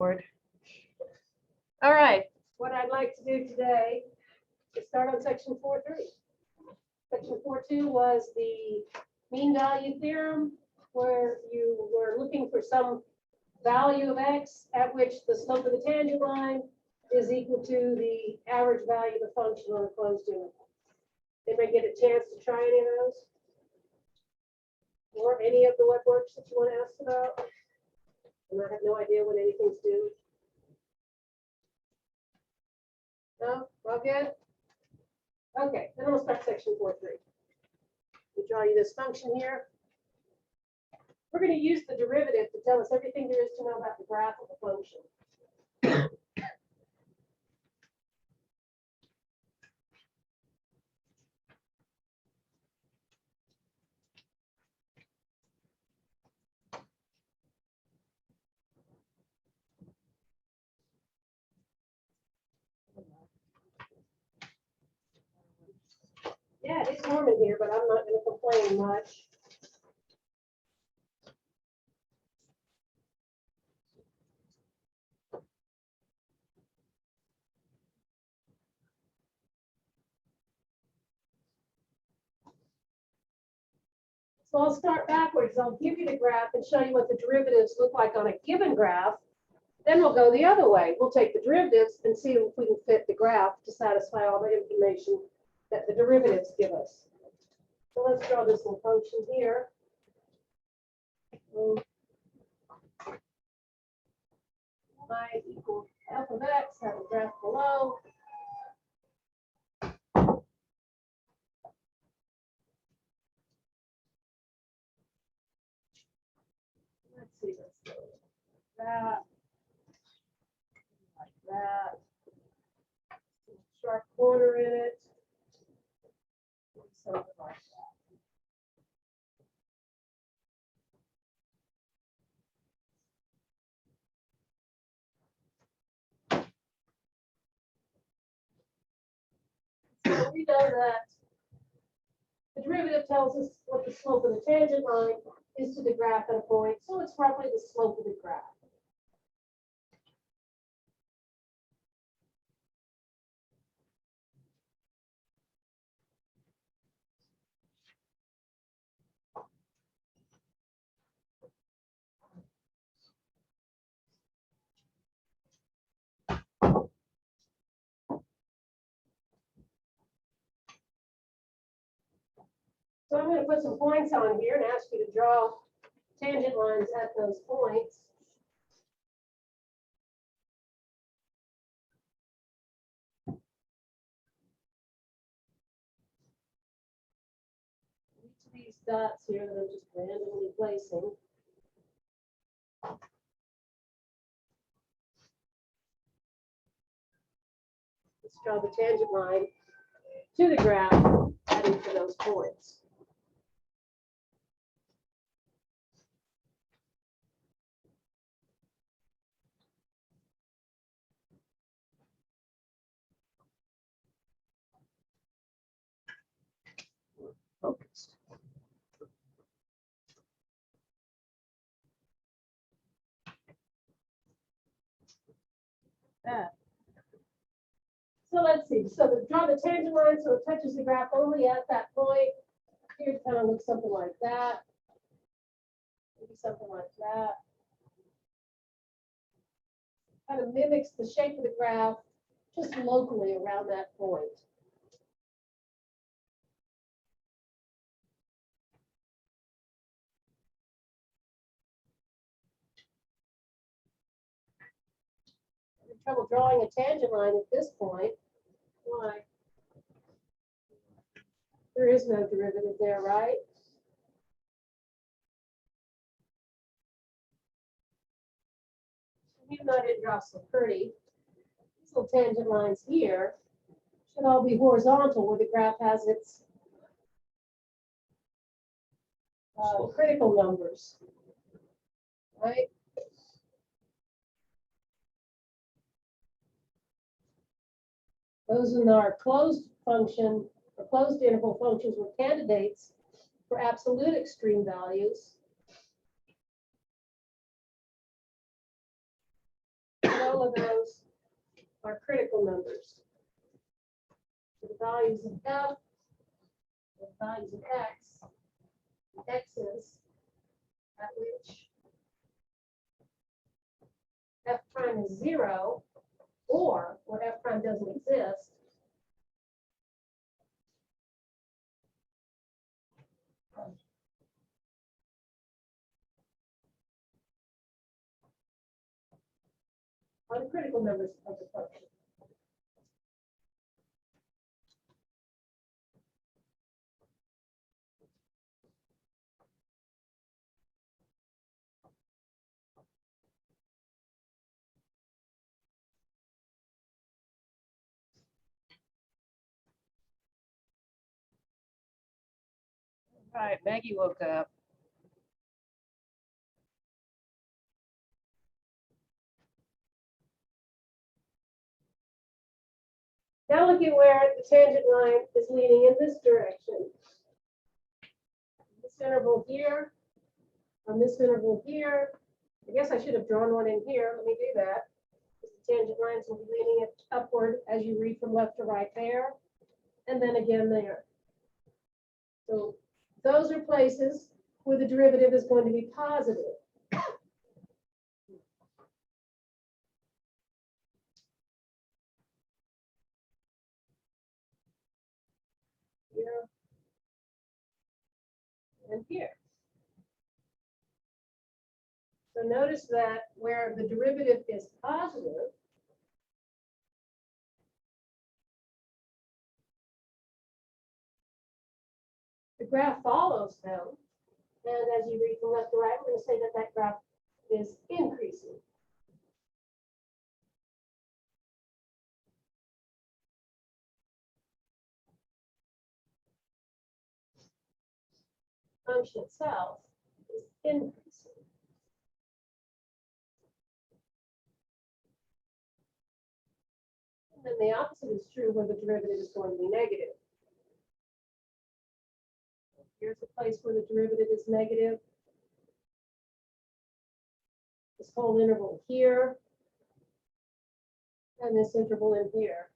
All right, what I'd like to do today is start on section 4.3. Section 4.2 was the mean value theorem, where you were looking for some value of x at which the slope of the tangent line is equal to the average value of the function on a closed interval. Anybody get a chance to try any of those? Or any of the web works that you want to ask about? And I have no idea what anything's due. No? All good? Okay, then we'll start section 4.3. We draw you this function here. We're going to use the derivative to tell us everything there is to know about the graph of the function. Yeah, it's warm in here, but I'm not going to complain much. So I'll start backwards. I'll give you the graph and show you what the derivatives look like on a given graph. Then we'll go the other way. We'll take the derivatives and see if we can fit the graph to satisfy all the information that the derivatives give us. So let's draw this little function here. Y equals f of x, have a graph below. Let's see, let's go that, like that. Sharp corner in it. Something like that. So we know that the derivative tells us what the slope of the tangent line is to the graph at a point, so it's roughly the slope of the graph. So I'm going to put some points on here and ask you to draw tangent lines at those points. Each of these dots here that I'm just randomly placing. Let's draw the tangent line to the graph at each of those points. Focused. That. So let's see. So draw the tangent line so it touches the graph only at that point. Here it kind of looks something like that. Maybe something like that. Kind of mimics the shape of the graph just locally around that point. Having trouble drawing a tangent line at this point. Why? There is no derivative there, right? Even though I didn't draw so pretty, these little tangent lines here should all be horizontal where the graph has its critical numbers, right? Those in our closed function or closed interval functions were candidates for absolute extreme values. all of those are critical numbers. So the values of f, the values of x, x's at which f prime is 0, or where f prime doesn't exist, are the critical numbers of the function. All right, Maggie woke up. Now look at where the tangent line is leading in this direction. This interval here, on this interval here. I guess I should have drawn one in here. Let me do that. The tangent lines will be leading it upward as you read from left to right there, and then again there. So those are places where the derivative is going to be positive. Here and here. So notice that where the derivative is positive, the graph follows them. And as you read from left to right, we're going to say that that graph is increasing. Function itself is increasing. And then the opposite is true where the derivative is going to be negative. Here's a place where the derivative is negative. This whole interval here, and this interval in here.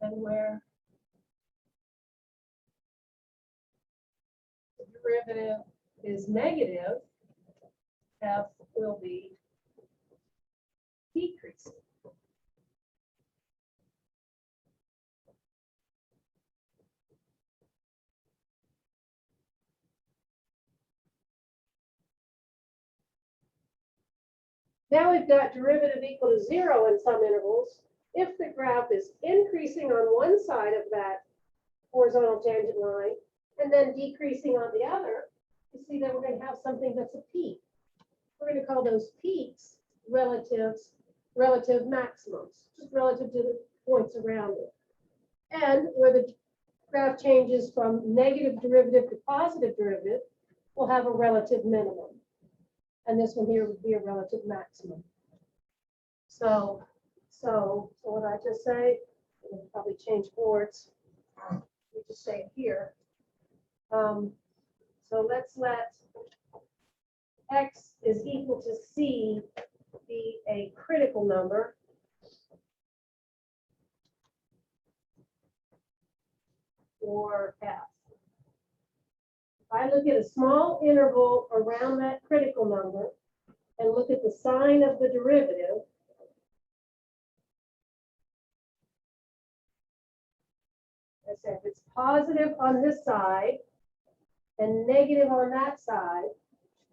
And where the derivative is negative, f will be decreasing. Now we've got derivative equal to 0 in some intervals. If the graph is increasing on one side of that horizontal tangent line and then decreasing on the other, you see that we're going to have something that's a peak. We're going to call those peaks relative maximums, just relative to the points around it. And where the graph changes from negative derivative to positive derivative, we'll have a relative minimum. And this one here would be a relative maximum. So what did I just say? I'll probably change boards. We just say it here. So let's let x is equal to c be a critical number. For f. If I look at a small interval around that critical number and look at the sign of the derivative, I said if it's positive on this side and negative on that side,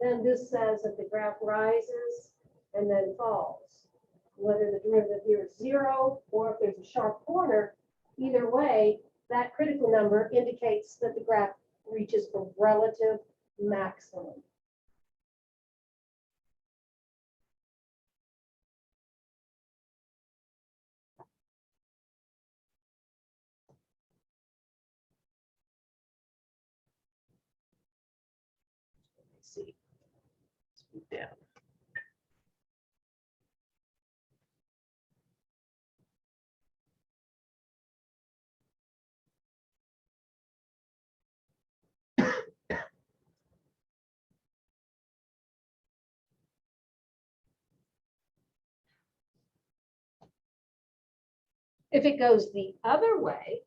then this says that the graph rises and then falls. Whether the derivative here is 0 or if there's a sharp corner, either way, that critical number indicates that the graph reaches a relative maximum. Let's see. Let's move down. If it goes the other way,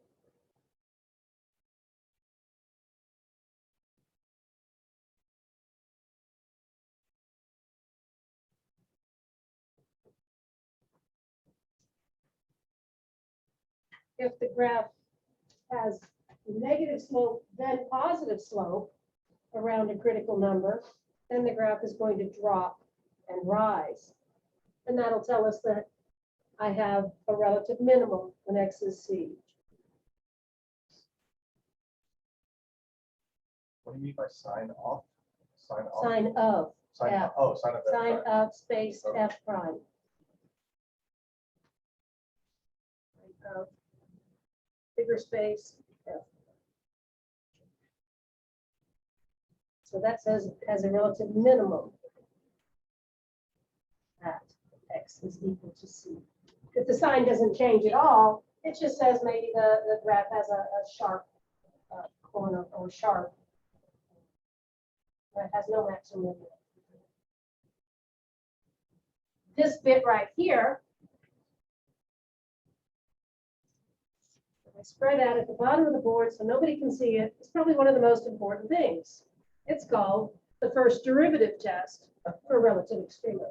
if the graph has negative slope, then positive slope around a critical number, then the graph is going to drop and rise. And that'll tell us that I have a relative minimum when x is c. What do you mean by sign off? Sign off? Sign of, Sign F. of, oh, sign of. F, sign right. of space Okay. f prime. Sign of bigger space f. So that says it has a relative minimum at x is equal to c. If the sign doesn't change at all, it just says maybe the graph has a sharp corner or sharp. It has no maximum limit. This bit right here, I spread out at the bottom of the board so nobody can see it. It's probably one of the most important things. It's called the first derivative test for relative extremity.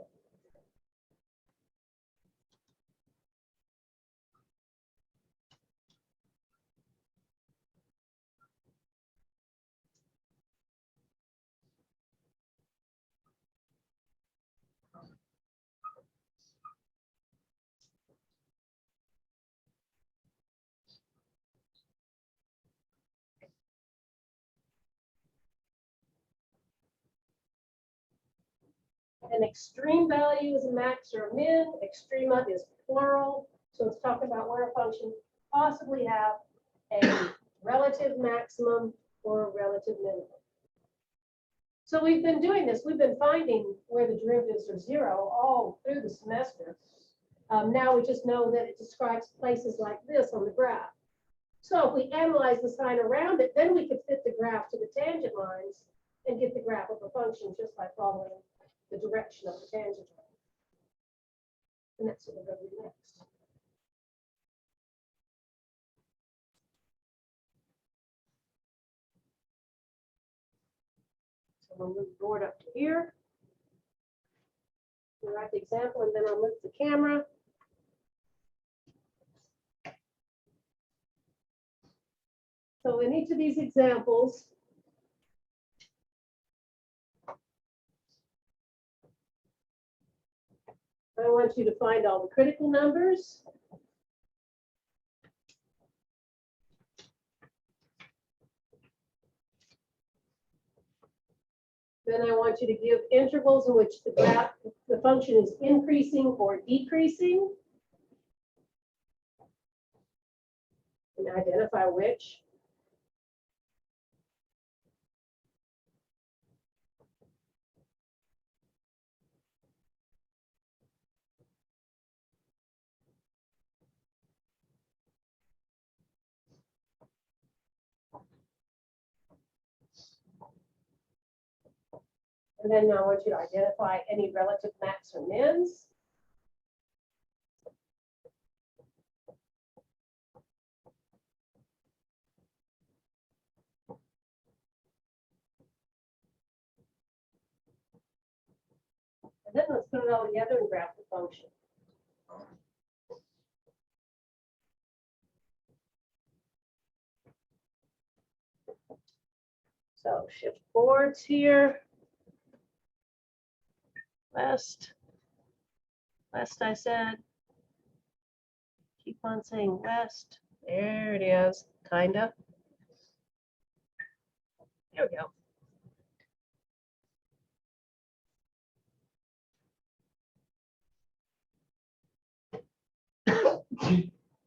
An extreme value is a max or a min. Extrema is plural. So it's talking about where a function possibly have a relative maximum or a relative minimum. So we've been doing this. We've been finding where the derivatives are zero all through the semester. Now we just know that it describes places like this on the graph. So if we analyze the sign around it, then we could fit the graph to the tangent lines and get the graph of a function just by following the direction of the tangent line. And that's what we're going to do next. So we'll move the board up to here. We'll write the example and then I'll move the camera. So in each of these examples, I want you to find all the critical numbers. Then I want you to give intervals in which the graph, the function is increasing or decreasing. And identify which. And then I want you to identify any relative max or mins. And then let's put it all together and graph the function. So shift boards here. West, I said. Keep on saying west. There it is, kinda. There we go.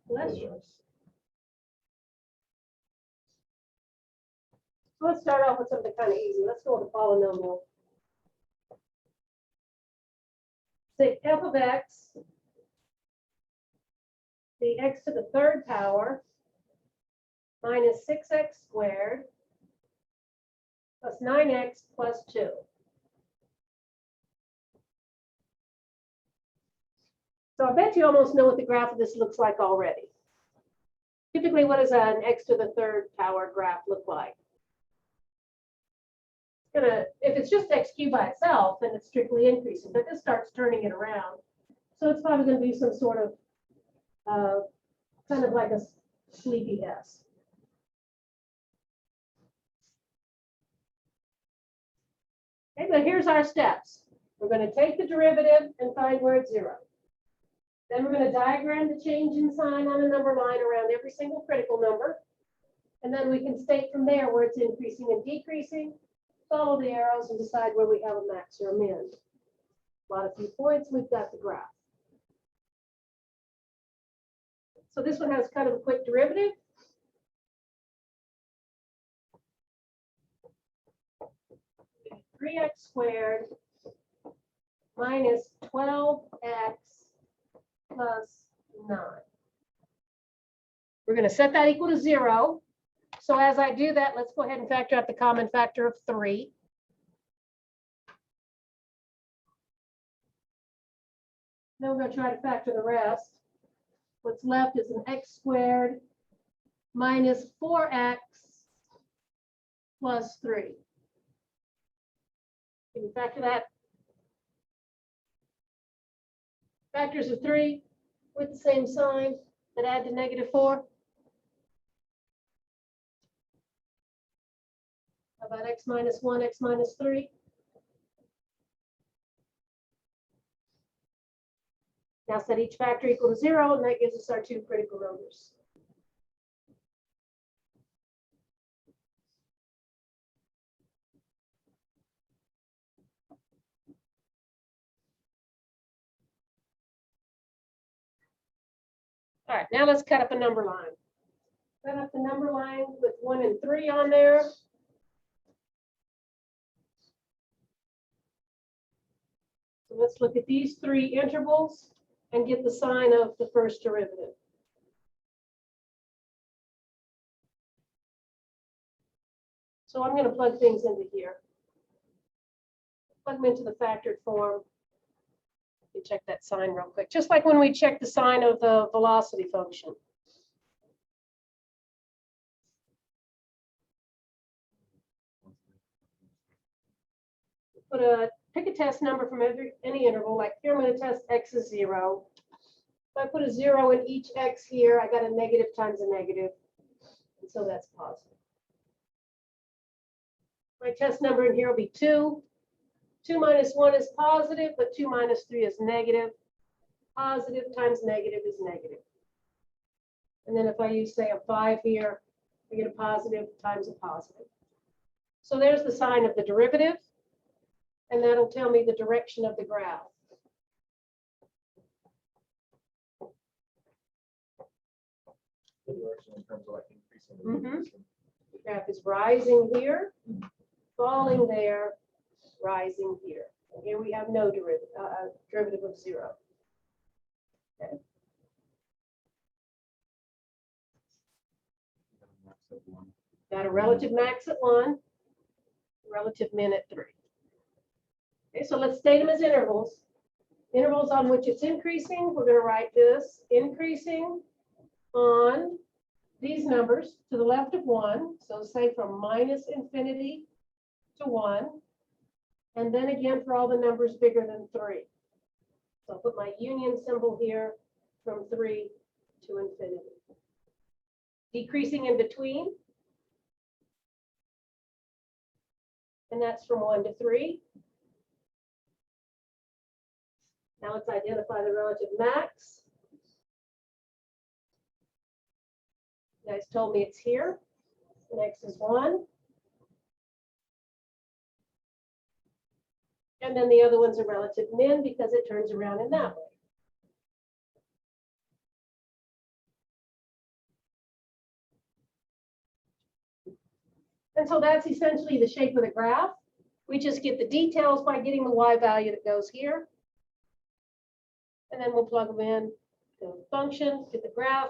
Bless you. So let's start off with something kind of easy. Let's go with a polynomial. Say f of x, the x to the third power, minus 6x squared, plus 9x plus 2. So I bet you almost know what the graph of this looks like already. Typically, what does an x to the third power graph look like? If it's just x cubed by itself, then it's strictly increasing, but this starts turning it around. So it's probably going to be some sort of kind of like a sleepy S. Okay, but here's our steps. We're going to take the derivative and find where it's 0. Then we're going to diagram the change in sign on a number line around every single critical number. And then we can state from there where it's increasing and decreasing, follow the arrows and decide where we have a max or a min. Plot a few points, we've got the graph. So this one has kind of a quick derivative. Three x squared minus 12x plus 9. We're going to set that equal to 0. So as I do that, let's go ahead and factor out the common factor of 3. Then we're going to try to factor the rest. What's left is an x squared minus 4x plus 3. Can you factor that? Factors of 3 with the same sign that add to -4. How about x minus 1, x minus 3? Now set each factor equal to 0, and that gives us our two critical numbers. All right, now let's cut up a number line. Cut up the number line with 1 and 3 on there. So let's look at these 3 intervals and get the sign of the first derivative. So I'm going to plug things into here. Plug them into the factored form. You check that sign real quick, just like when we check the sign of the velocity function. Pick a test number from any interval, like here I'm going to test x is 0. If I put a 0 in each x here, I got a negative times a negative, and so that's positive. My test number in here will be 2. 2 minus 1 is positive, but 2 minus 3 is negative. Positive times negative is negative. And then if I use, say, a 5 here, I get a positive times a positive. So there's the sign of the derivative, and that'll tell me the direction of the graph. The direction in terms of like increasing. or decreasing. The graph is rising here, falling there, rising here. And here we have no derivative of 0. Okay. Got a relative max at 1, relative min at 3. Okay, so let's state them as intervals. Intervals on which it's increasing, we're going to write this increasing on these numbers to the left of 1. So say from minus infinity to 1. And then again for all the numbers bigger than 3. So I'll put my union symbol here from 3 to infinity. Decreasing in between. And that's from 1 to 3. Now let's identify the relative max. You guys told me it's here. And x is 1. And then the other one's a relative min because it turns around in that way. And so that's essentially the shape of the graph. We just get the details by getting the y value that goes here. And then we'll plug them in to the function, get the graph,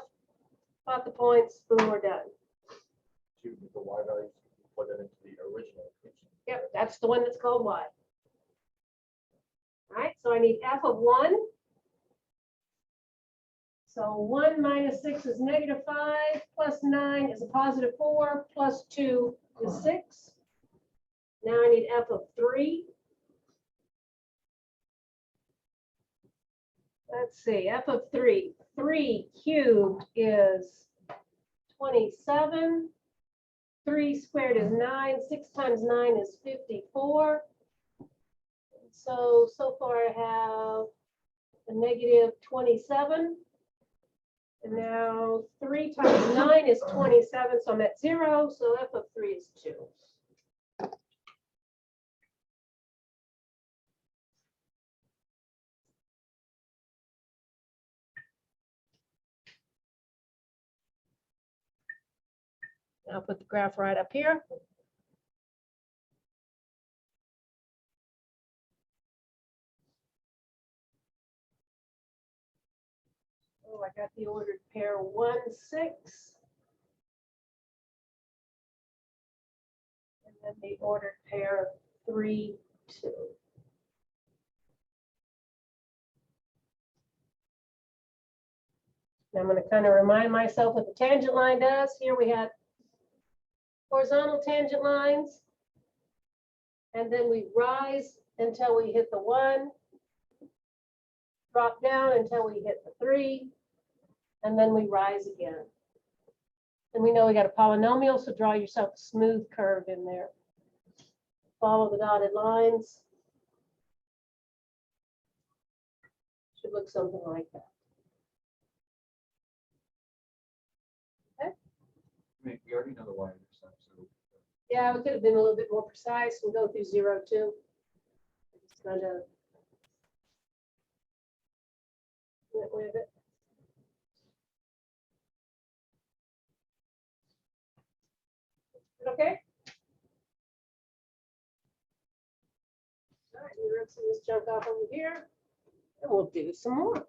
plot the points, boom, we're done. To get the y value, plug it into the original equation. Yep, that's the one that's called y. All right, so I need f of 1. So 1 minus 6 is -5, plus 9 is a +4, plus 2 is 6. Now I need f of 3. Let's see, f of 3. 3 cubed is 27. 3 squared is 9. 6 times 9 is 54. So far I have a -27. And now 3 times 9 is 27, so I'm at 0, so f of 3 is 2. I'll put the graph right up here. Oh, I got the ordered pair 1, 6. And then the ordered pair 3, 2. Now I'm going to kind of remind myself what the tangent line does. Here we had horizontal tangent lines. And then we rise until we hit the 1. Drop down until we hit the 3. And then we rise again. And we know we got a polynomial, so draw yourself a smooth curve in there. Follow the dotted lines. Should look something like that. I mean, we already know the y-intercept, so. Yeah, we could have been a little bit more precise and go through 0, 2. Just kind of went with it. Okay. All right, we're rinsing this junk off over here, and we'll do some more.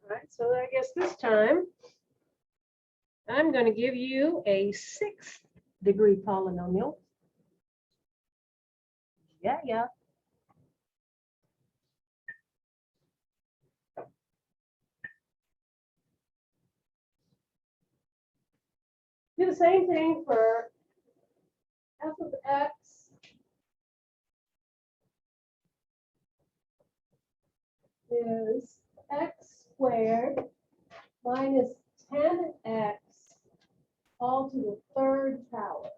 All right, so I guess this time I'm going to give you a 6th degree polynomial. Yeah. Do the same thing for f of x is x squared minus 10x all to the 3rd power.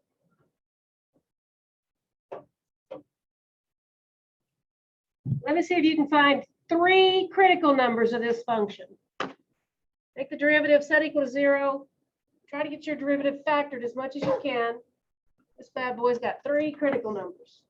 Let me see if you can find 3 critical numbers of this function. Take the derivative, set equal to 0. Try to get your derivative factored as much as you can. This bad boy's got 3 critical numbers.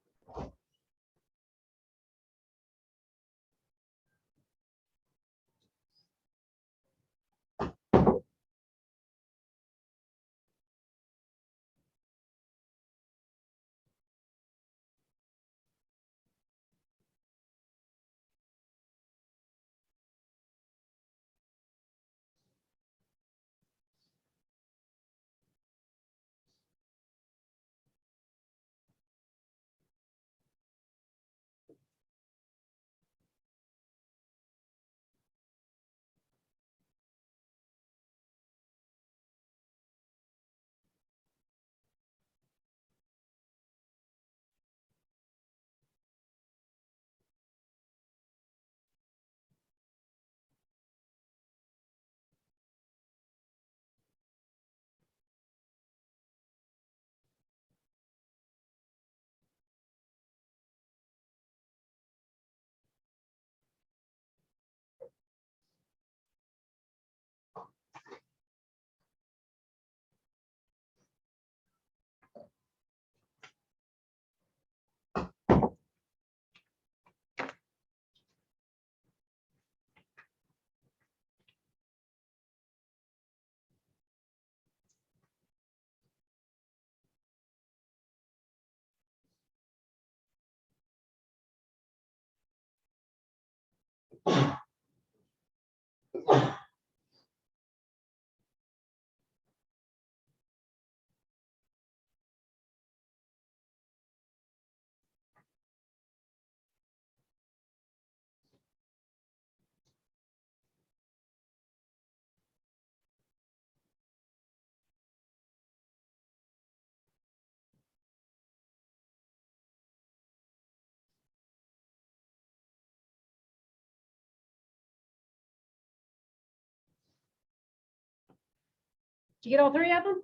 Did you get all three of them?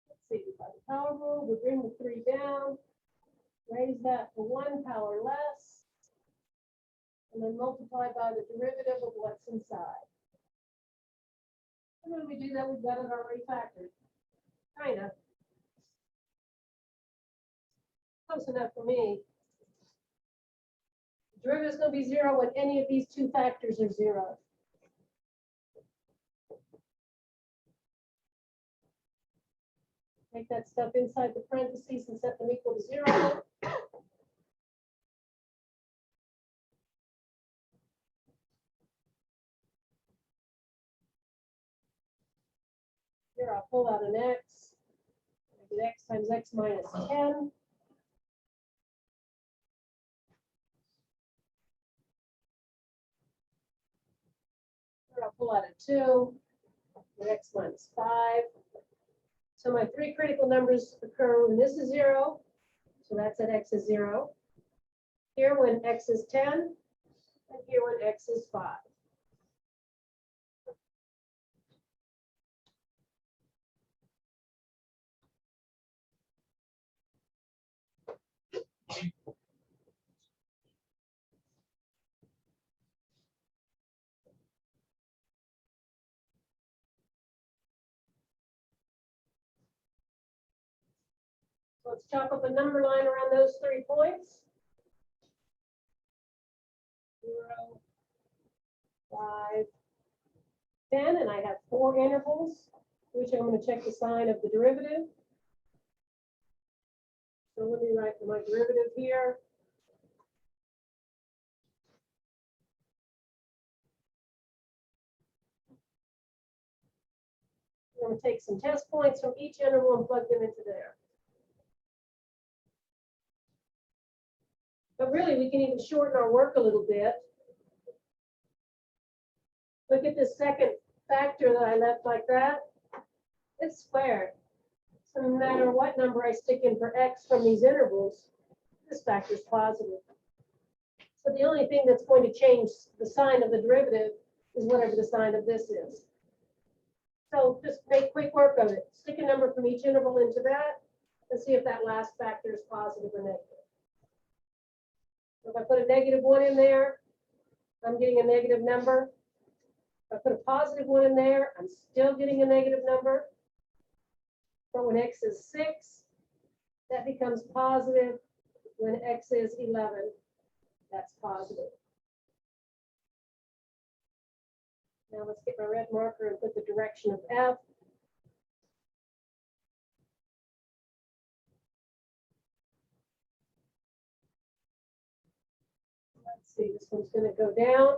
Let's see, by the power rule, we bring the 3 down, raise that to 1 power less, and then multiply by the derivative of what's inside. And when we do that, we've got it already factored. Kind of. Close enough for me. The derivative is going to be 0 when any of these two factors are 0. Take that stuff inside the parentheses and set them equal to 0. Here I'll pull out an x. I get x times x minus 10. Here I'll pull out a 2. Get x minus 5. So my 3 critical numbers occur when this is 0. So that's at x is 0. Here when x is 10. And here when x is 5. So let's chalk up a number line around those 3 points. 0, 5, 10, and I have 4 intervals, which I'm going to check the sign of the derivative. So let me write my derivative here. I'm going to take some test points from each interval and plug them into there. But really, we can even shorten our work a little bit. Look at this second factor that I left like that. It's squared. So no matter what number I stick in for x from these intervals, this factor is positive. So the only thing that's going to change the sign of the derivative is whatever the sign of this is. So just make quick work of it. Stick a number from each interval into that and see if that last factor is positive or negative. So if I put a -1 in there, I'm getting a negative number. If I put a +1 in there, I'm still getting a negative number. But when x is 6, that becomes positive. When x is 11, that's positive. Now let's get my red marker and put the direction of f. Let's see, this one's going to go down.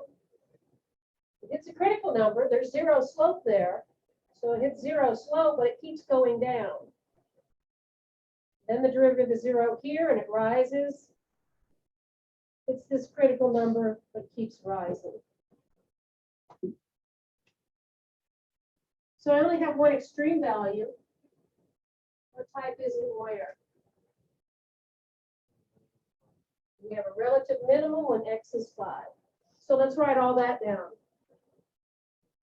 It hits a critical number. There's 0 slope there. So it hits 0 slope, but it keeps going down. Then the derivative is 0 here, and it rises. It's this critical number that keeps rising. So I only have one extreme value. What type is it where? We have a relative minimum when x is 5. So let's write all that down.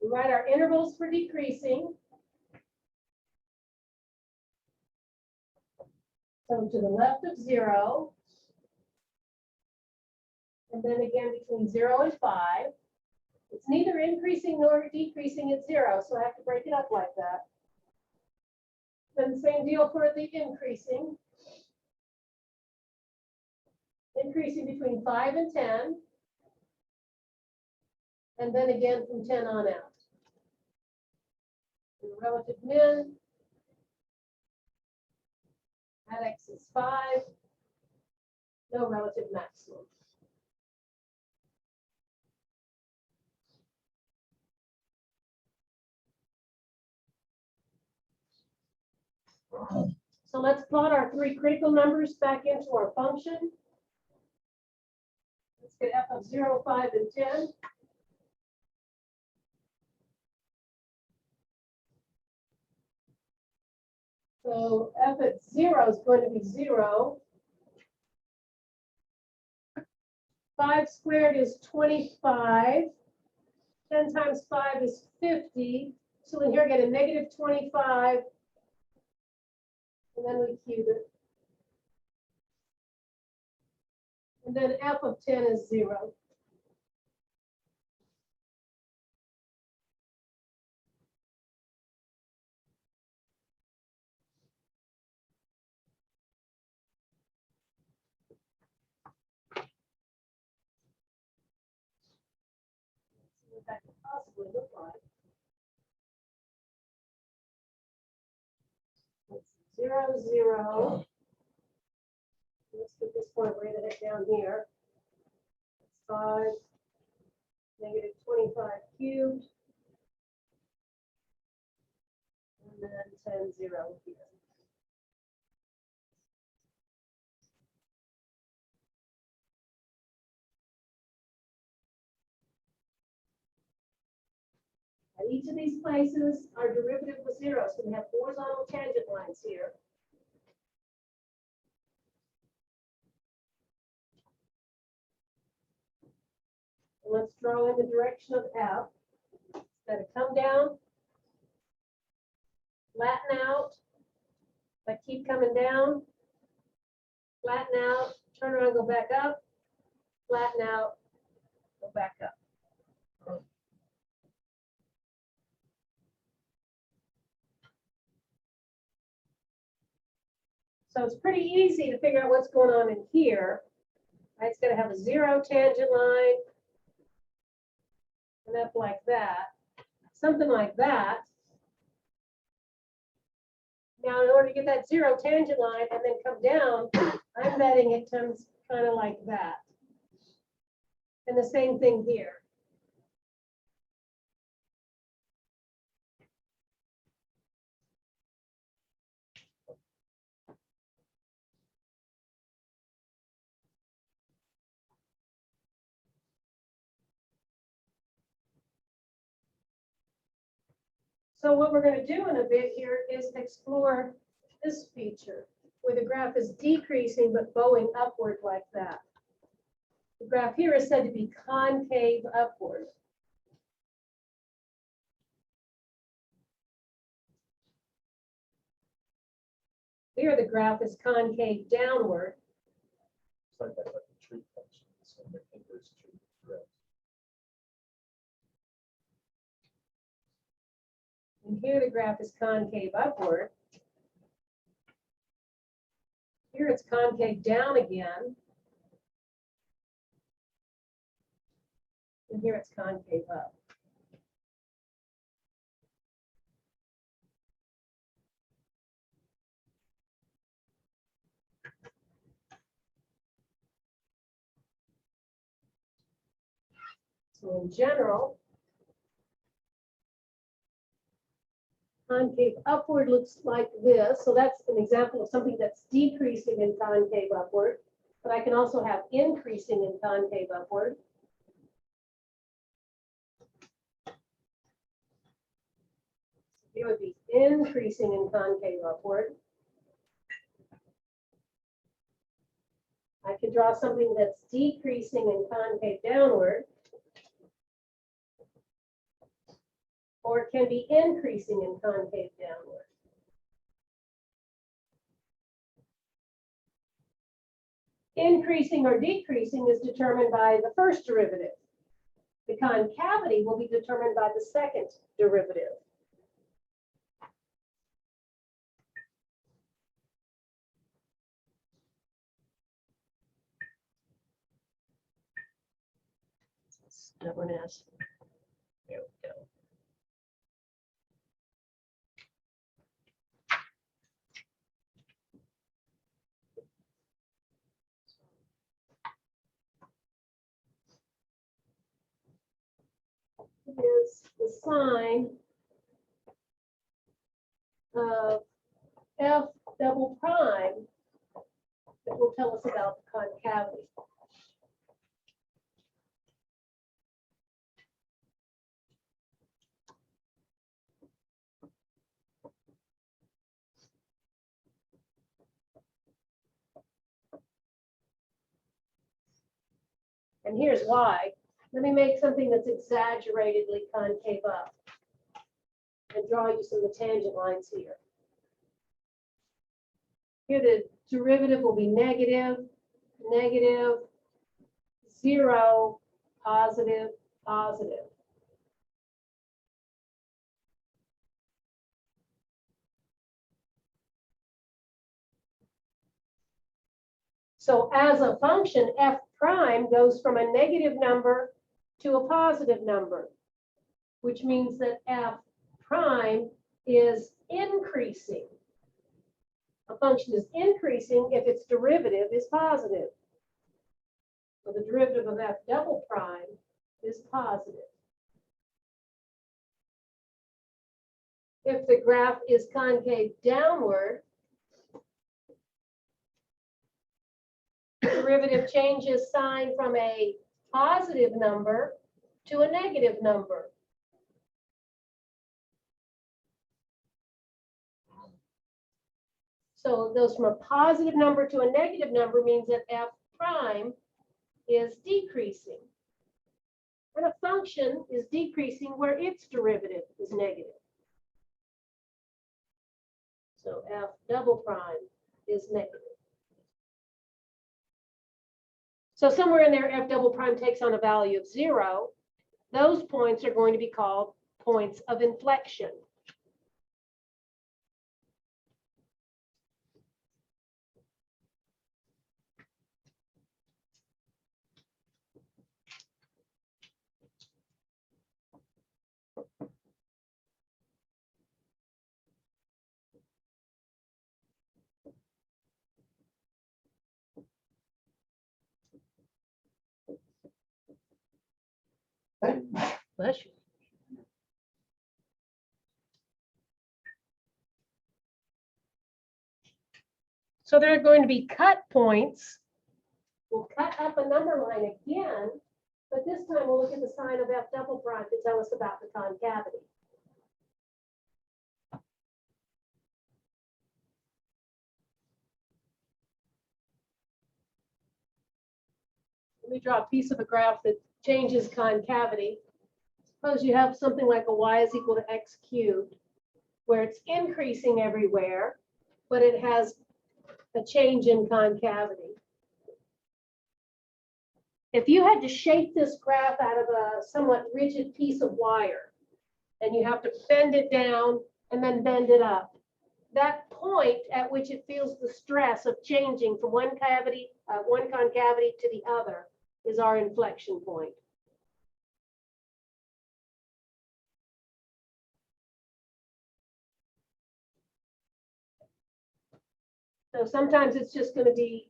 We write our intervals for decreasing. So to the left of 0. And then again between 0 and 5. It's neither increasing nor decreasing at 0, so I have to break it up like that. Then the same deal for the increasing. Increasing between 5 and 10. And then again from 10 on out. And the relative min. at x is 5, no relative maximum. So let's plot our three critical numbers back into our function. Let's get f of 0, 5, and 10. So f at 0 is going to be 0. 5 squared is 25. 10 times 5 is 50. So in here, I get a negative 25. And then we cube it. And then f of 10 is 0. What that could possibly look like. It's 0, 0. Let's get this point right ahead down here. It's 5, negative 25 cubed. And then 10, 0 here. At each of these places, our derivative was 0, so we have horizontal tangent lines here. And let's draw in the direction of f. Let it come down, flatten out, but keep coming down, flatten out, turn around, go back up, flatten out, go back up. So it's pretty easy to figure out what's going on in here. Right, it's going to have a 0 tangent line, and up like that, something like that. Now, in order to get that 0 tangent line and then come down, I'm betting it comes kind of like that. And the same thing here. So what we're going to do in a bit here is explore this feature where the graph is decreasing but bowing upward like that. The graph here is said to be concave upward. Here the graph is concave downward. It's like that, like the Trig function, so the inverse Trig graph. And here the graph is concave upward. Here it's concave down again. And here it's concave up. So in general, concave upward looks like this. So that's an example of something that's decreasing in concave upward. But I can also have increasing in concave upward. It would be increasing in concave upward. I could draw something that's decreasing in concave downward. Or it can be increasing in concave downward. Increasing or decreasing is determined by the first derivative. The concavity will be determined by the second derivative. Stubborn ass. There we go. sign of F double prime that will tell us about the concavity. And here's why. Let me make something that's exaggeratedly concave up and draw you some of the tangent lines here. Here the derivative will be negative, negative, 0, positive, positive. So as a function, f prime goes from a negative number to a positive number, which means that f prime is increasing. A function is increasing if its derivative is positive. So the derivative of f double prime is positive. If the graph is concave downward, derivative changes sign from a positive number to a negative number. So it goes from a positive number to a negative number means that f prime is decreasing. And a function is decreasing where its derivative is negative. So f double prime is negative. So somewhere in there, f double prime takes on a value of 0. Those points are going to be called points of inflection. Bless you. So there are going to be cut points. We'll cut up a number line again, but this time we'll look at the sign of f double prime to tell us about the concavity. Let me draw a piece of a graph that changes concavity. Suppose you have something like a y is equal to x cubed, where it's increasing everywhere, but it has a change in concavity. If you had to shape this graph out of a somewhat rigid piece of wire, and you have to bend it down and then bend it up, that point at which it feels the stress of changing from one concavity to the other is our inflection point. So sometimes it's just going to be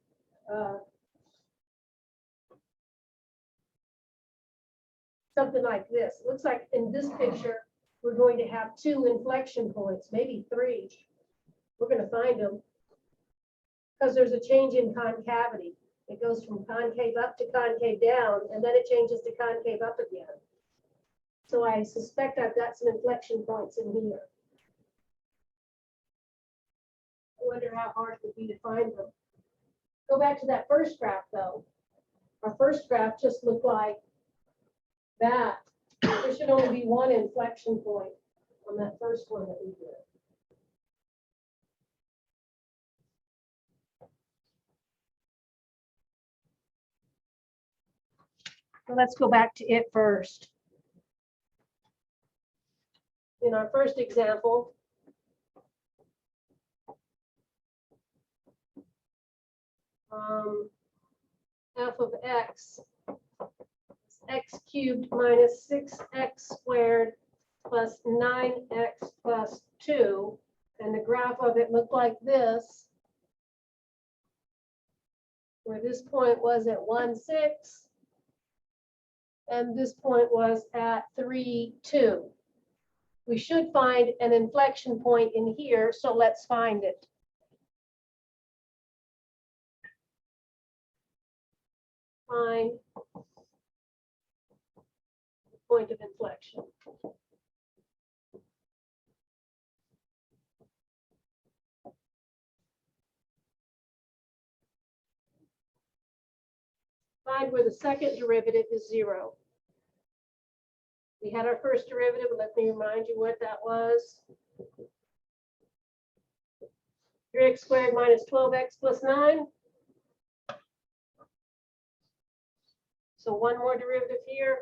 something like this. It looks like in this picture, we're going to have 2 inflection points, maybe 3. We're going to find them because there's a change in concavity. It goes from concave up to concave down, and then it changes to concave up again. So I suspect I've got some inflection points in here. I wonder how hard it would be to find them. Go back to that first graph, though. Our first graph just looked like that. There should only be 1 inflection point on that first one that we did. So let's go back to it first. In our first example, f of x is x cubed minus 6x squared plus 9x plus 2. And the graph of it looked like this, where this point was at 1, 6, and this point was at 3, 2. we should find an inflection point in here, so let's find it. Find the point of inflection. Find where the second derivative is 0. We had our first derivative. Let me remind you what that was. 3x squared minus 12x plus 9. So one more derivative here.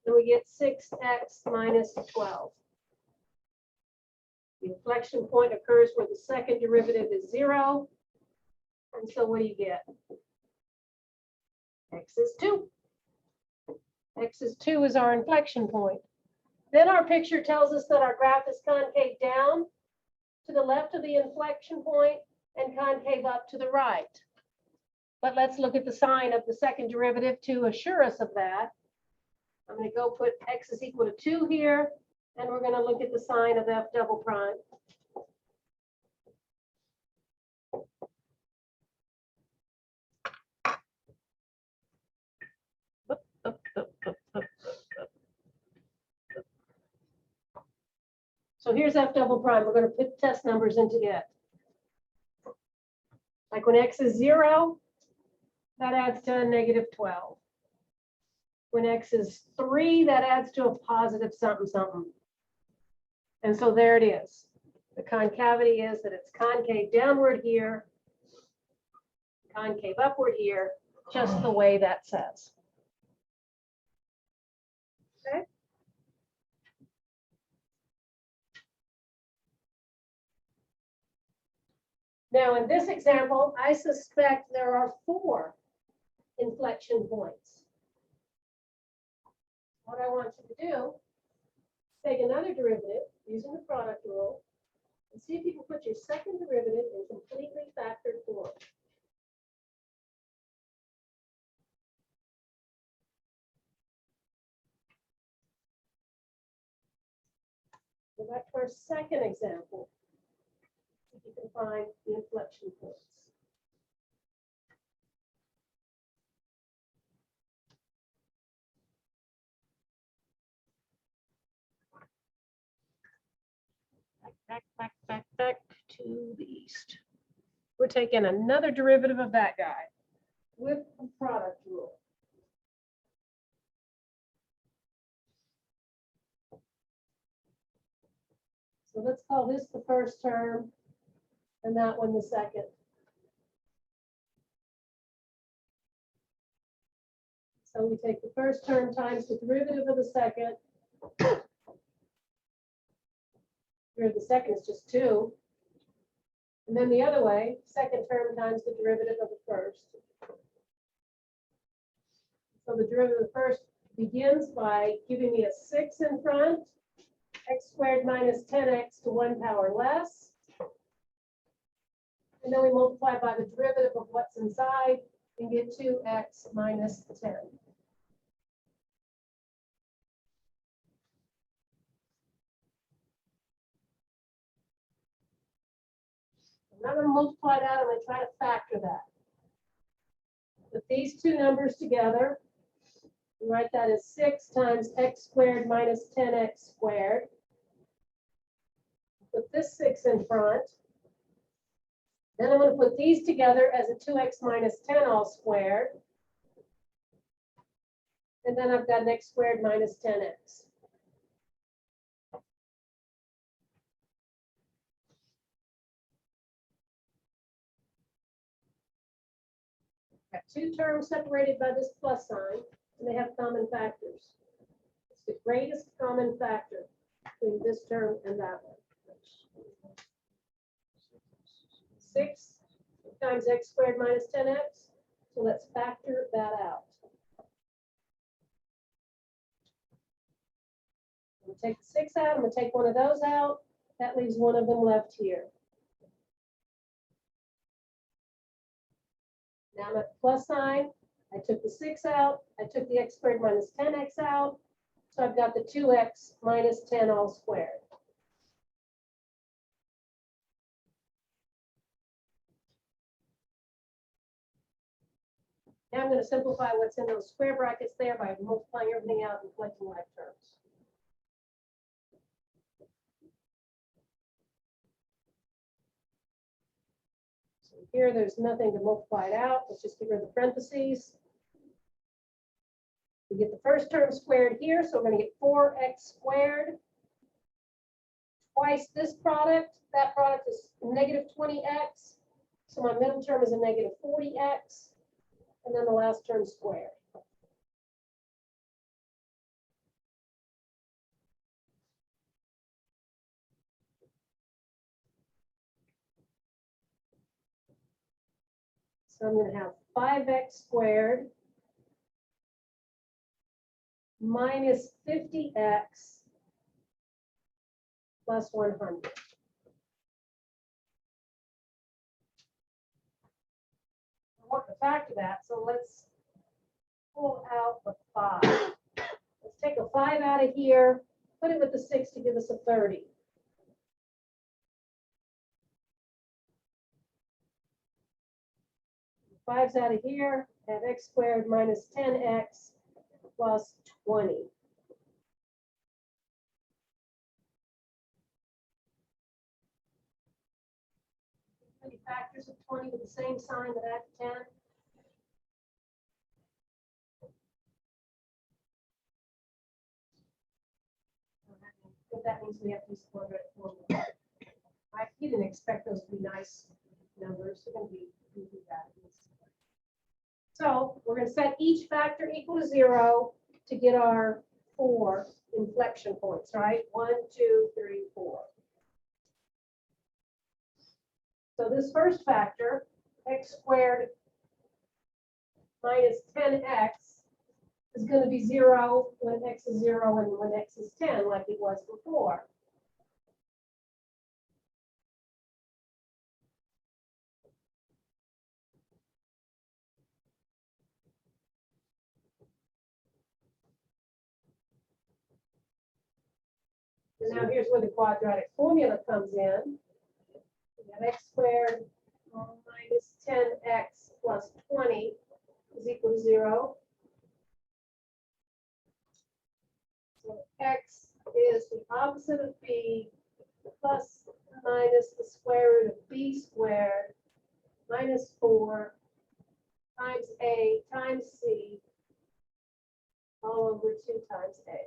And we get 6x minus 12. The inflection point occurs where the second derivative is 0. And so what do you get? X is 2. X is 2 is our inflection point. Then our picture tells us that our graph is concave down to the left of the inflection point and concave up to the right. But let's look at the sign of the second derivative to assure us of that. I'm going to go put x is equal to 2 here, and we're going to look at the sign of f double prime. So here's f double prime. We're going to put test numbers in to get. Like when x is 0, that adds to a negative 12. When x is 3, that adds to a positive something something. And so there it is. The concavity is that it's concave downward here, concave upward here, just the way that says. Okay. Now, in this example, I suspect there are 4 inflection points. What I want you to do, take another derivative using the product rule and see if you can put your second derivative in completely factored form. Go back to our second example. See if you can find the inflection points. Back to the east. We're taking another derivative of that guy with the product rule. So let's call this the first term and that one the second. So we take the first term times the derivative of the second. Here the second is just 2. And then the other way, second term times the derivative of the first. So the derivative of the first begins by giving me a 6 in front, x squared minus 10x to 1 power less. And then we multiply by the derivative of what's inside and get 2x minus 10. I'm not going to multiply that, I'm going to try to factor that. Put these two numbers together, and write that as 6 times x squared minus 10x squared. Put this 6 in front. Then I'm going to put these together as a 2x minus 10 all squared. And then I've got an x squared minus 10x. Got 2 terms separated by this plus sign, and they have common factors. It's the greatest common factor between this term and that one. 6 times x squared minus 10x. So let's factor that out. I'm going to take the 6 out. I'm going to take one of those out. That leaves one of them left here. Now I'm at the plus sign. I took the 6 out. I took the x squared minus 10x out. So I've got the 2x minus 10 all squared. Now I'm going to simplify what's in those square brackets there by multiplying everything out and collecting like terms. So here, there's nothing to multiply it out. Let's just get rid of the parentheses. We get the first term squared here, so we're going to get 4x squared. Twice this product, that product is negative 20x. So my middle term is a negative 40x. And then the last term squared. So I'm going to have 5x squared minus 50x plus 100. I want to factor that, so let's pull out the 5. Let's take a 5 out of here, put it with the 6 to give us a 30. Five's out of here, have x squared minus 10x plus 20. Any factors of 20 with the same sign that add 10? But that means we have to use the quadratic formula. You didn't expect those to be nice numbers. They're going to be really bad. So we're going to set each factor equal to 0 to get our 4 inflection points, right? 1, 2, 3, 4. So this first factor, x squared minus 10x, is going to be 0 when x is 0 and when x is 10, like it was before. And now here's where the quadratic formula comes in. We have x squared minus 10x plus 20 is equal to 0. So x is the opposite of b plus minus the square root of b squared minus 4 times a times c all over 2 times a.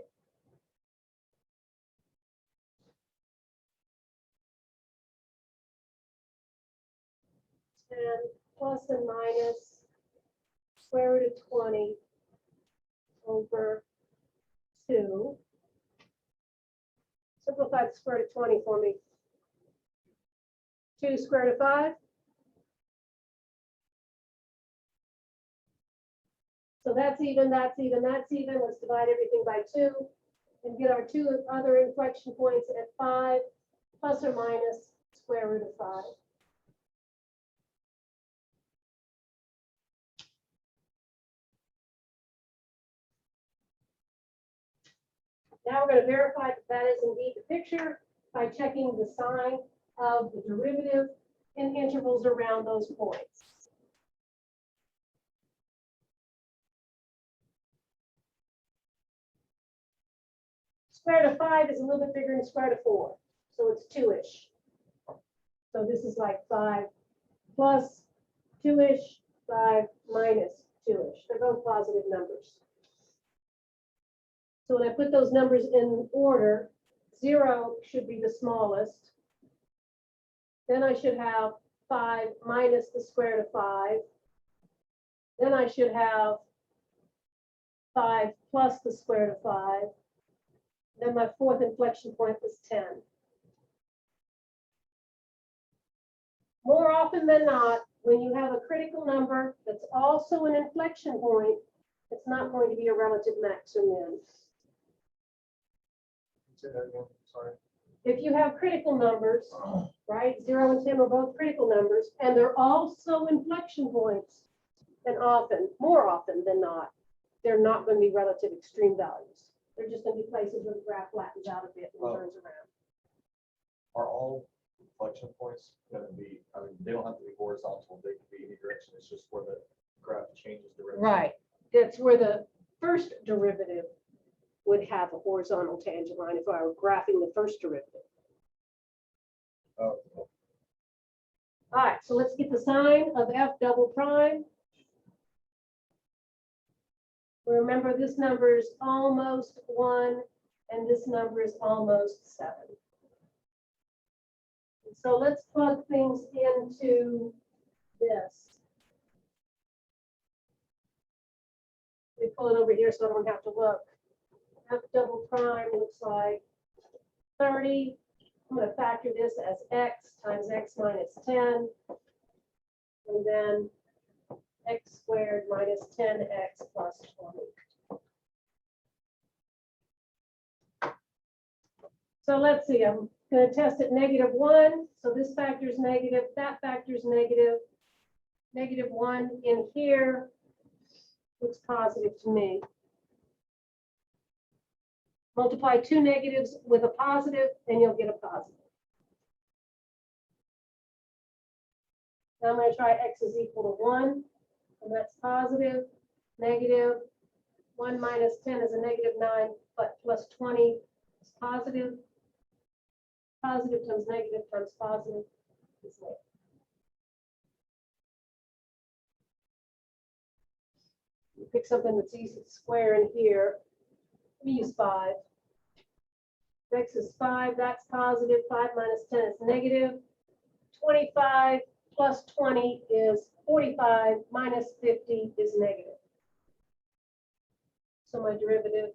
And plus and minus square root of 20 over 2. Simplify the square root of 20 for me. 2 square root of 5. So that's even, that's even, that's even. Let's divide everything by 2 and get our 2 other inflection points at 5 plus or minus square root of 5. Now we're going to verify that that is indeed the picture by checking the sign of the derivative in intervals around those points. Square root of 5 is a little bit bigger than square root of 4, so it's 2-ish. So this is like 5 plus 2-ish, 5 minus 2-ish. They're both positive numbers. So when I put those numbers in order, 0 should be the smallest. Then I should have 5 minus the square root of 5. Then I should have 5 plus the square root of 5. Then my fourth inflection point was 10. More often than not, when you have a critical number that's also an inflection point, it's not going to be a relative max or min. Say that again, sorry. If you have critical numbers, right, 0 and 10 are both critical numbers, and they're also inflection points, then often, more often than not, they're not going to be relative extreme values. They're just gonna be places where the graph flattens out a bit and Oh. turns around. Are all inflection points gonna be, I mean, they don't have to be horizontal, they can be any direction, it's just where the graph changes direction. Right, that's where the first derivative would have a horizontal tangent line if I were graphing the first derivative. Oh, All right, so let's get the sign of f double prime. Remember, this number is almost 1, and this number is almost 7. So let's plug things into this. We pull it over here so I don't have to look. F double prime looks like 30. I'm going to factor this as x times x minus 10. And then x squared minus 10x plus 20. So let's see, I'm going to test at -1. So this factor is negative, that factor is negative. -1 in here looks positive to me. Multiply 2 negatives with a positive, and you'll get a positive. Now I'm going to try x is equal to 1, and that's positive, negative. 1 minus 10 is a -9, but plus 20 is positive. Positive times negative times positive is negative. You pick something that's easy to square in here. Let me use 5. X is 5, that's positive. 5 minus 10 is negative. 25 plus 20 is 45, minus 50 is negative. So my derivative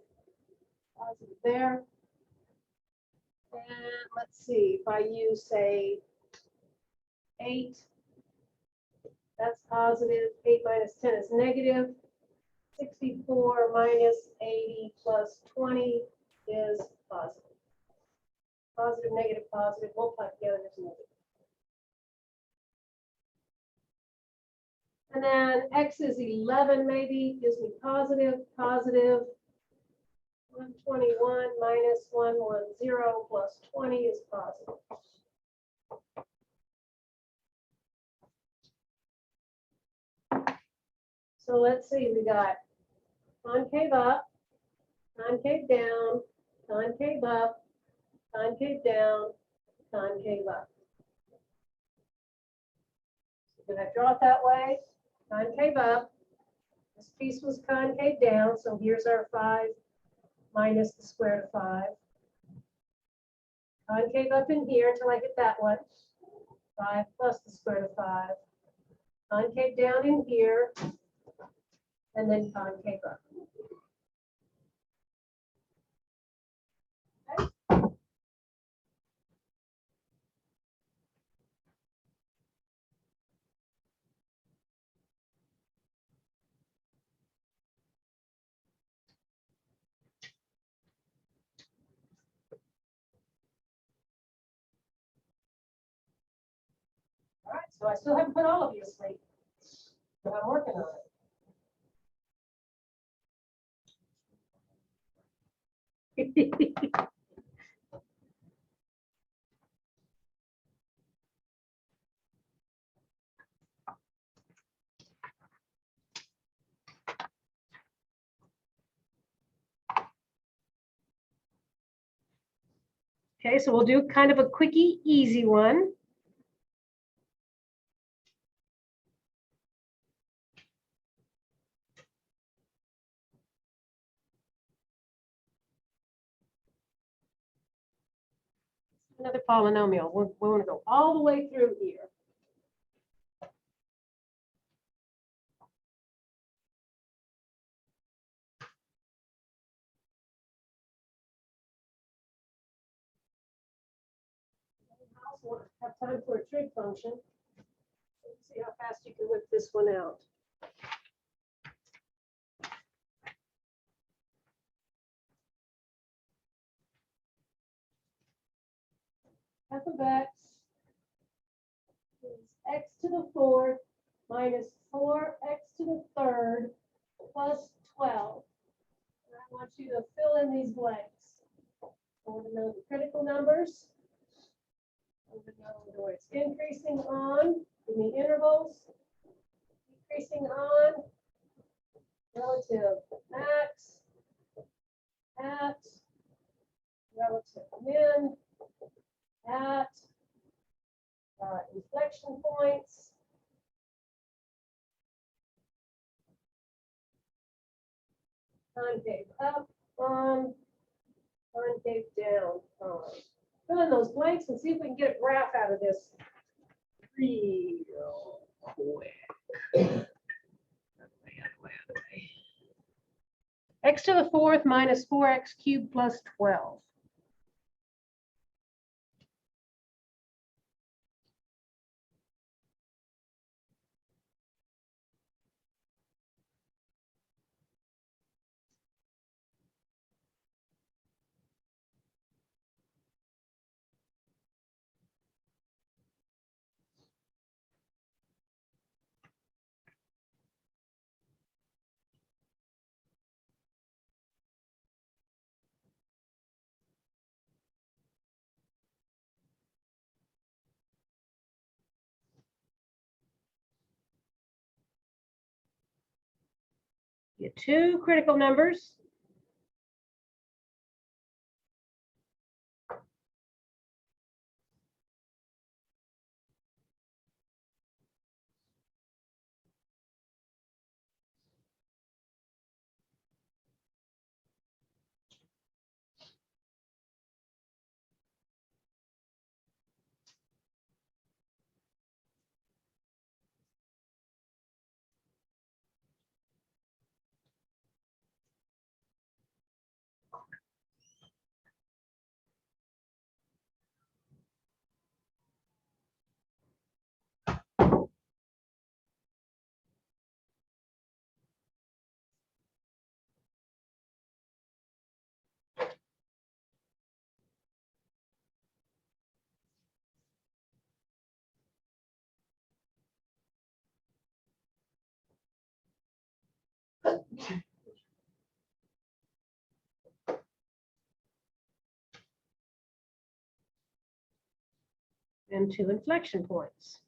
positive there. And let's see, if I use, say, 8, that's positive. 8 minus 10 is negative. 64 minus 80 plus 20 is positive. Positive, negative, positive, multiply together is negative. And then x is 11 maybe, gives me positive, positive. 121 minus 110 plus 20 is positive. So let's see, we got concave up, concave down, concave up, concave down, concave up. Did I draw it that way? Concave up. This piece was concave down, so here's our 5 minus the square root of 5. Concave up in here until I hit that one. 5 plus the square root of 5. Concave down in here, and then concave up. Okay. All right, so I still haven't put all of you asleep, but I'm working on it. Okay, so we'll do kind of a quickie, easy one. Another polynomial. We want to go all the way through here. I also want to have time for a trig function. Let's see how fast you can whip this one out. F of x is x to the 4th minus 4x to the 3rd plus 12. That want you to fill in these blanks. I want to know the critical numbers. I want to know whether it's increasing on, give me intervals, decreasing on, relative max, at, relative min, at, inflection points, concave up on, concave down on. Fill in those blanks and see if we can get a graph out of this real quick. X to the fourth minus 4x cubed plus 12. Get two critical numbers. And two inflection points.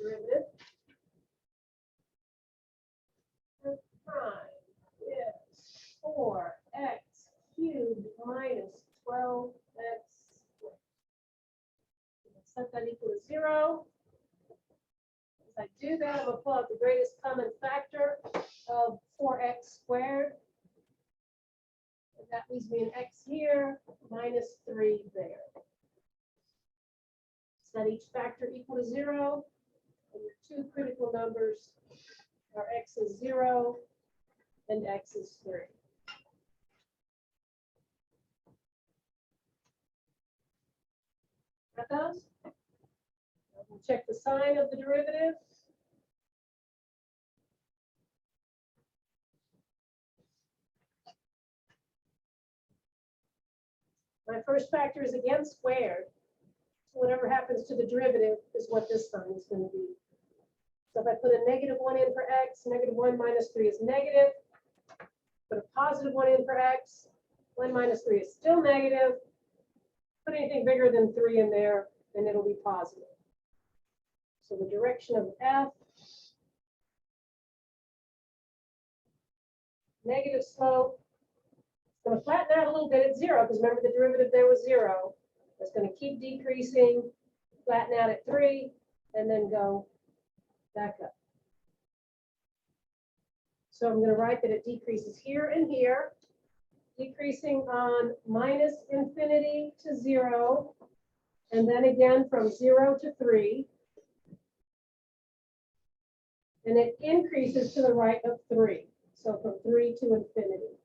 derivative. And prime is 4x cubed minus 12x squared. Set that equal to 0. As I do that, I'm going to pull out the greatest common factor of 4x squared. And that leaves me an x here, minus 3 there. Set each factor equal to 0. And your two critical numbers are x is 0 and x is 3. Got those? We'll check the sign of the derivative. My first factor is again squared. So whatever happens to the derivative is what this sign is going to be. So if I put a -1 in for x, -1 minus 3 is negative. Put a +1 in for x, 1 minus 3 is still negative. Put anything bigger than 3 in there, and it'll be positive. So the direction of f, negative slope, it's going to flatten out a little bit at 0, because remember the derivative there was 0. It's going to keep decreasing, flatten out at 3, and then go back up. So I'm going to write that it decreases here and here, decreasing on minus infinity to 0, and then again from 0 to 3. And it increases to the right of 3. So from 3 to infinity.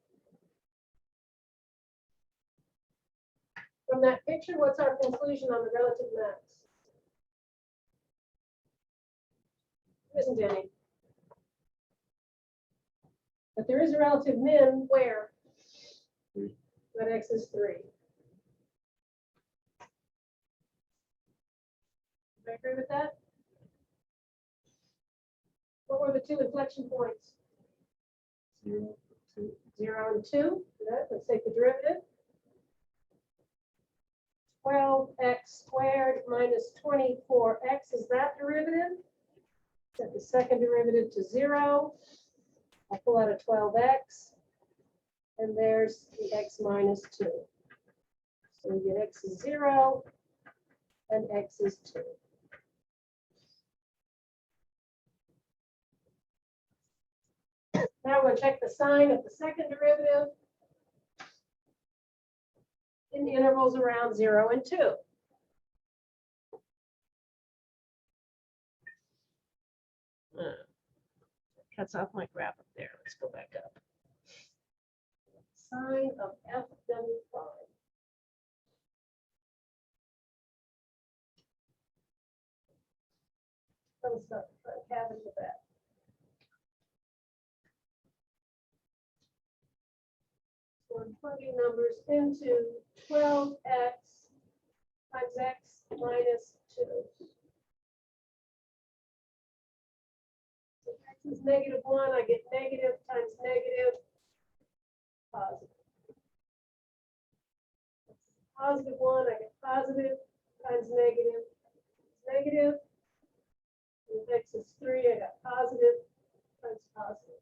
From that picture, what's our conclusion on the relative mass? There isn't any. But there is a relative min where? When x is 3. Do I agree with that? What were the two inflection points? 0, 2. 0 and 2. Good. Let's take the derivative. 12x squared minus 24x is that derivative. Set the second derivative to 0. I'll pull out a 12x. And there's the x minus 2. So we get x is 0 and x is 2. Now we're going to check the sign of the second derivative in the intervals around 0 and 2. Cuts off my graph up there. Let's go back up. Sign of FW5. Let's start the concavity of that. So I'm plugging numbers into 12x times x minus 2. So x is -1, I get negative times negative, positive. +1, I get positive times negative, negative. And if x is 3, I got positive times positive.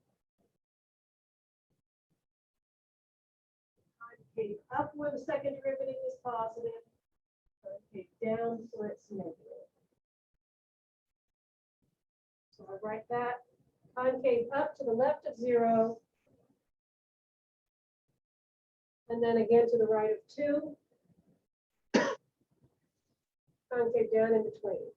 Concave up where the second derivative is positive, concave down where it's negative. So I write that concave up to the left of 0, and then again to the right of 2, concave down in between.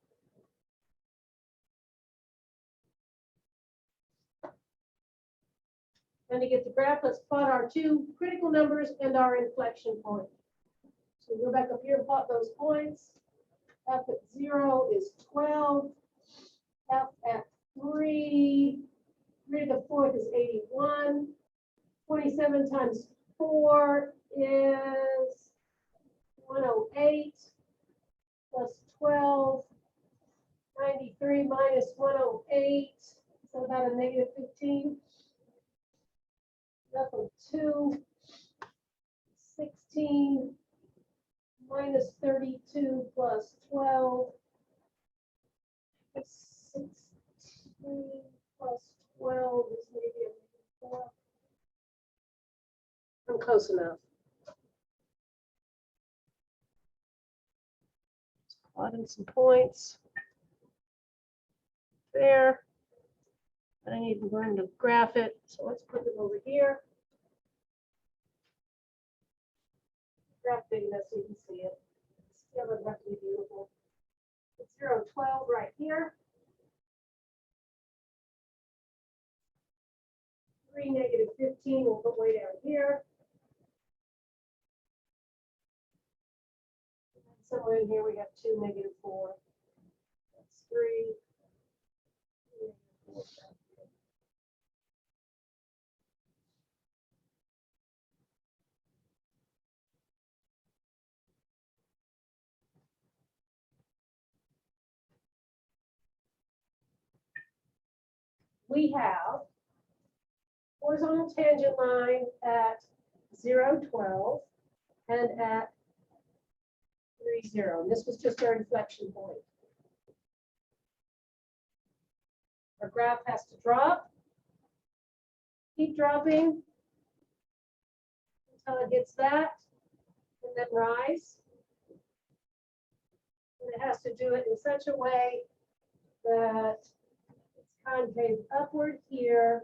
And to get the graph, let's plot our two critical numbers and our inflection point. So we go back up here and plot those points. F at 0 is 12. F at 3, 3 to the 4th is 81. 27 times 4 is 108 plus 12. 93 minus 108, so about a -15. Level 2, 16 minus 32 plus 12, 16 3 plus 12 is maybe a 4. I'm close enough. Plotting some points there. I need to learn to graph it, so let's put them over here. Graph big enough so you can see it. Still doesn't have to be beautiful. It's 0, 12 right here. 3, negative 15, we'll put way down here. And somewhere in here we have 2, negative 4. That's 3. Negative 4. We have horizontal tangent line at 0, 12 and at 3, 0. And this was just our inflection point. Our graph has to drop, keep dropping until it hits that, and then rise. And it has to do it in such a way that it's concave upward here,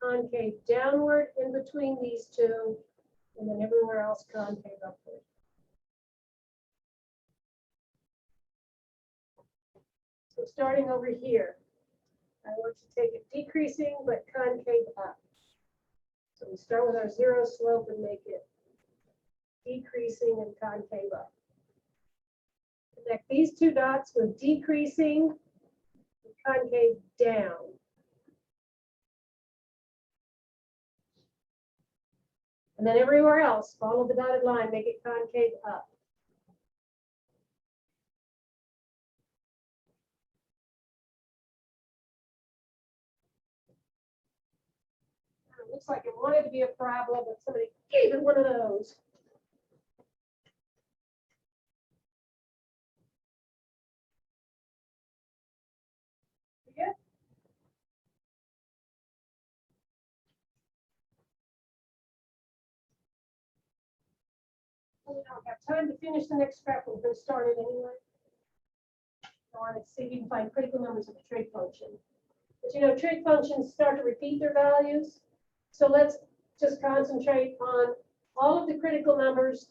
concave downward in between these two, and then everywhere else concave upward. So starting over here, I want to take it decreasing but concave up. So we start with our 0 slope and make it decreasing and concave up. Connect these two dots with decreasing and concave down. And then everywhere else, follow the dotted line, make it concave up. It looks like it wanted to be a parabola, but somebody gave it one of those. Yeah. We don't have time to finish the next graph. We're going to start it anyway. I want to see if you can find critical numbers of a trig function. But you know, trig functions start to repeat their values. So let's just concentrate on all of the critical numbers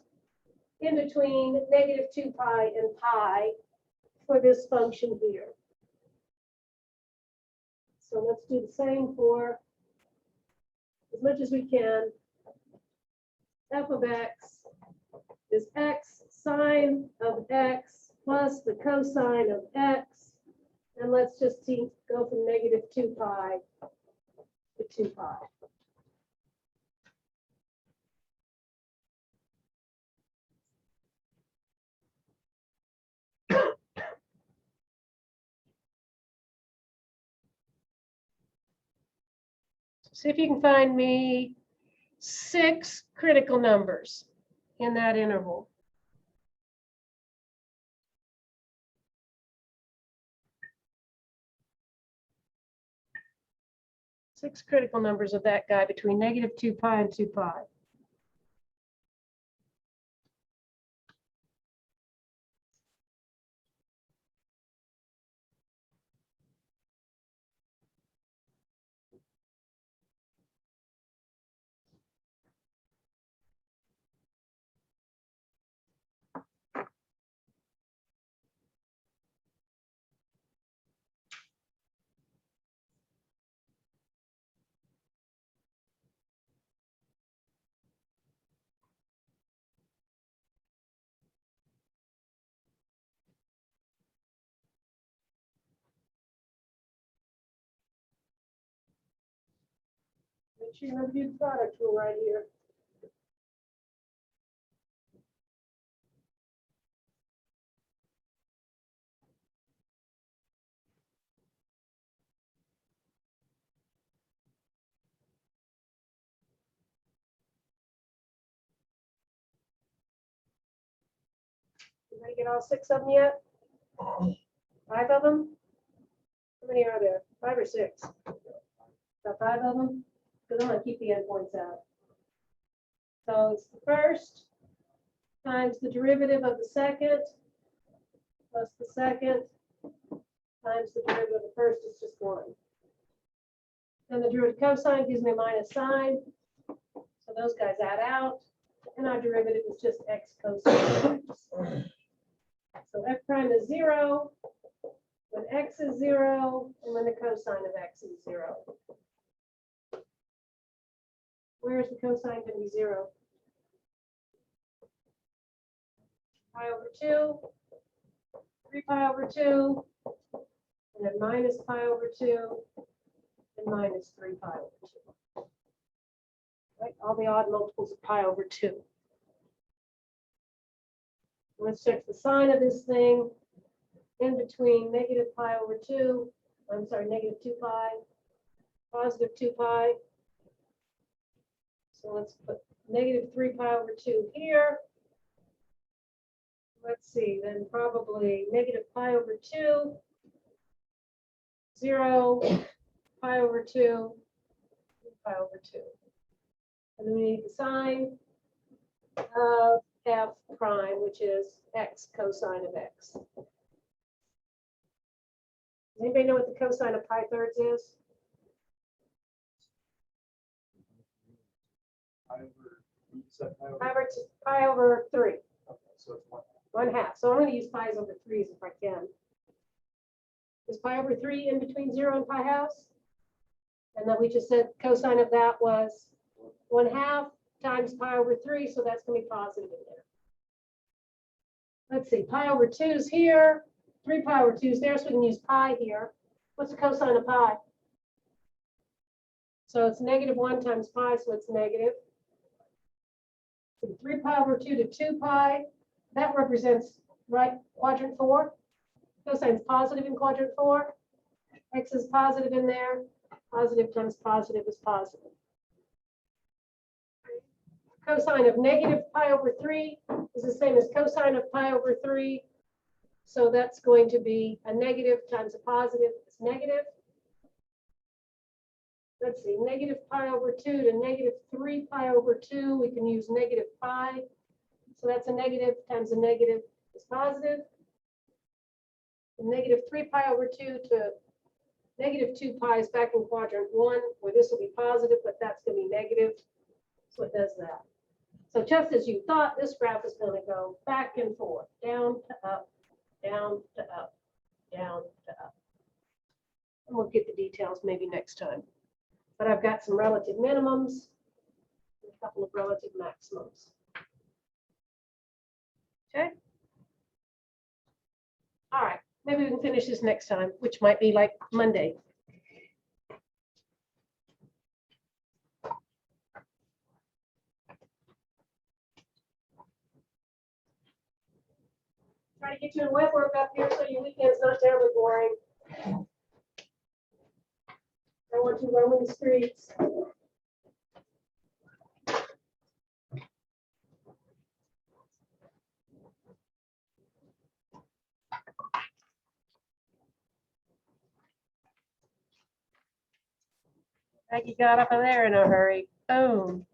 in between negative 2 pi and pi for this function here. So let's do the same for as much as we can. F of x is x sine of x plus the cosine of x. And let's just go from negative 2 pi to 2 pi. See if you can find me 6 critical numbers in that interval. Six critical numbers of that guy between negative 2 pi and 2 pi. Make sure you remember to do the product rule right here. Did I get all 6 of them yet? 5 of them? many are there? 5 or 6? Got 5 of them? Because I'm gonna keep the endpoints out. So it's the first times the derivative of the second plus the second times the derivative of the first is just 1. Then the derivative cosine gives me a minus sign. So those guys add out. And our derivative is just x cosine of x. So f prime is 0 when x is 0 and when the cosine of x is 0. Where is the cosine going to be 0? Pi over 2, 3 pi over 2, and then minus pi over 2, and minus 3 pi over 2. Right, all the odd multiples of pi over 2. Let's check the sign of this thing in between negative pi over 2, I'm sorry, negative 2 pi, positive 2 pi. So let's put negative 3 pi over 2 here. Let's see, then probably negative pi over 2, 0, pi over 2, pi over 2. And then we need the sign of f prime, which is x cosine of x. Does anybody know what the cosine of pi thirds is? Pi over 3. Okay, so it's 1/2. So I'm going to use pi's over 3's if I can. Is pi over 3 in between 0 and pi halves? And then we just said cosine of that was 1/2 times pi over 3, so that's going to be positive in there. Let's see, pi over 2 is here, 3 pi over 2 is there, so we can use pi here. What's the cosine of pi? So it's -1 times pi, so it's negative. From 3 pi over 2 to 2 pi, that represents, right, quadrant 4. Cosine is positive in quadrant 4. X is positive in there. Positive times positive is positive. Cosine of negative pi over 3 is the same as cosine of pi over 3. So that's going to be a negative times a positive is negative. Let's see, negative pi over 2 to negative 3 pi over 2, we can use negative pi. So that's a negative times a negative is positive. And negative 3 pi over 2 to negative 2 pi is back in quadrant 1, where this will be positive, but that's going to be negative. So it does that. So just as you thought, this graph is going to go back and forth, down to up, down to up, down to up. And we'll get the details maybe next time. But I've got some relative minimums, and a couple of relative maximums. Okay. All right, maybe we can finish this next time, which might be like Monday. Try to get you in web work up here so your weekend's not terribly boring. I want you roaming the streets. Maggie got up in there in a hurry. Boom.